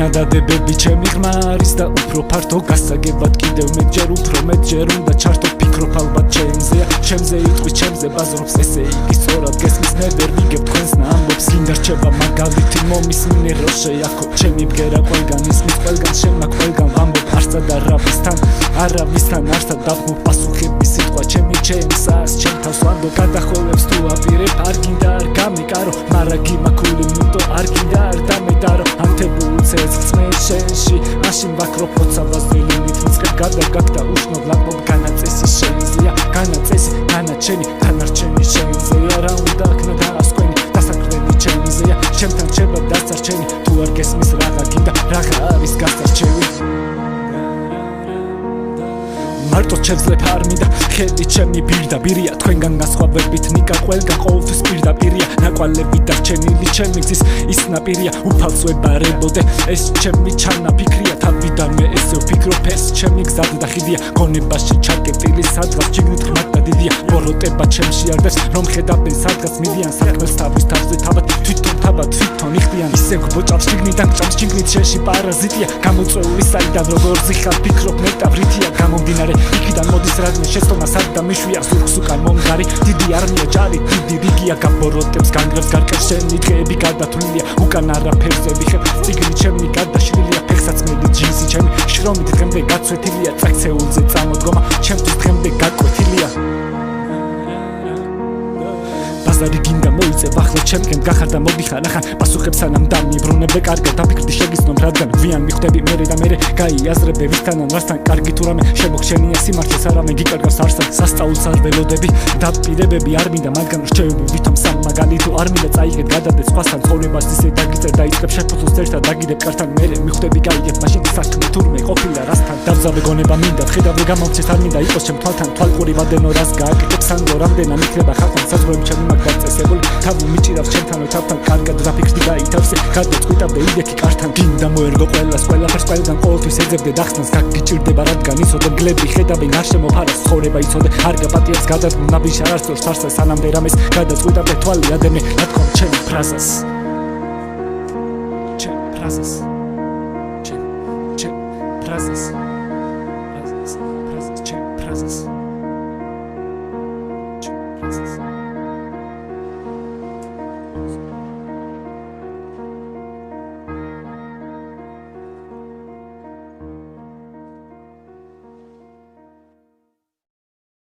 წინადადებები ჩემი ღმარის და უფრო ფართო გასაგებად კიდევ მეტჯერ უფრო მეტჯერ უნდა ჩართო ფიქრობ ალბათ ჩემზე იტყვის ჩემზე ბაზრობს ესე იგი სწორად გესმის ნებერ ვიგებ თქვენს ამბობს გინდა რჩება მაგალითი მომისმინე რო შეაქო ჩემი ბგერა ყველგან ისმის ყველგან შემნა ყველგან ვამბობ არსად არავისთან არსად დაფმო პასუხების სიტყვა ჩემი ჩემსას ჩემ თავს ვანდო გადახოვებს თუ აპირებ არ გინდა არ გამიკარო მარა გიმაქული მუტო არ გინდა არ დამედარო ანთებულ ცეცხლს მე შენში მაშინ ვაქრობ ხოცავაზელი მითმწყებ გადაგაგდა უშნოდ ლაპობ განაწესი შენზეა განაწესი განაჩენი განარჩენი შენზეა რა უნდა აქნა დაასკვენი დასაქმენი ჩემზეა ჩემთან რჩება დასარჩენი თუ არ გესმის რაღა გინდა რაღა არის გასარჩევი მარტო ჩემძლებ არ მინდა ხედი ჩემი პირდაპირია თქვენგან განსხვავებით ნიკა ყველგან ყოველთვის პირდაპირია ნაკვალები დარჩენილი ჩემი გზის ის ნაპირია უფალს ვებარებოდე ეს ჩემი ჩანაფიქრია თავიდანვე ესე ვფიქრობ ეს ჩემი გზად და ხიდია გონებაში ჩაკეტილი სადღაც შიგნით ღმად და დიდია ბოროტება ჩემში არდეს რომ ხედავენ სადღაც მიდიან საქმეს თავის თავზე თავად თვითონ იხდიან ისე გბოჭავს შიგნიდან გჭამს შიგნით შენში პარაზიტია გამოწვეული საიდან როგორ ზიხარ ფიქრობ მეტავრითია გამომდინარე იქიდან მოდის რადგან შეცდომა სადდა მიშვია ზურგს უკან მომგარი დიდი არმია ჯარი დიდი რიგია გაბოროტებს განგრევს გარკევს შენი დღეები გადათვლილია უკან არაფერზე ვიხებ წიგნი ჩემი გადაშლილია ფეხსაცმელი ჯინსი ჩემი შრომით დღემდე გაცვეთილია წაქცეულზე წამოდგომა ჩემთვის დღემდე გაკვეთილია ბაზარი გინდა მოიწევ ახლა ჩემკენ გახარდა მოდიხარ ახან პასუხებს სანამ დამიბრუნებე კარგად დაფიქრდი შეგიცნობ რადგან გვიან მიხვდები მერე და მერე გაიაზრებე ვისთანან რასთან კარგი თუ რამე შემოგჩენია სიმართლეს არამე გიკარგავს არსად სასწაულს არ ველოდები დაპირებები არ მინდა მათგან რჩევები ვითომ სამ მაგალითო არ მინდა წაიღეთ გადადე სხვასთან ცხოვრებას ისე დაგიწერ დაიწყებ შეფუთოს ერთად დაგიდებ კართან მერე მიხვდები გაიგებ მაშინ საქმე თურმე ყოფილა რასთან დავზავე გონება მინდა ხედავე გამომცეთ არ მინდა იყოს ჩემ თვალთან თვალყური ვადენო რას გააკეთებ სანდო რამდენა მიქნება ხალხთან საზღვრები ჩემი გაწესებული თავი მიჭირავს ჩემთანო თავთან კარგად დაფიქრდი გაითავსე გადაწყვიტავდე იდექი კართან გინდა მოერგო ყველას ყველაფერს ყველგან ყოველთვის ეძებდე დახსნას გაგიჭირდება რადგან იცოდე გლები ხედავენ არ შემოფარას ცხოვრება იცოდე არ გაპატიებს გადადგმ ნაბიჯ არასდროს ფარსა სანამდე რამეს გადაწყვიტავდე თვალი ადევნე ნათქვამ ჩემი ფრაზას ჩემ ფრაზას ჩემ ფრაზას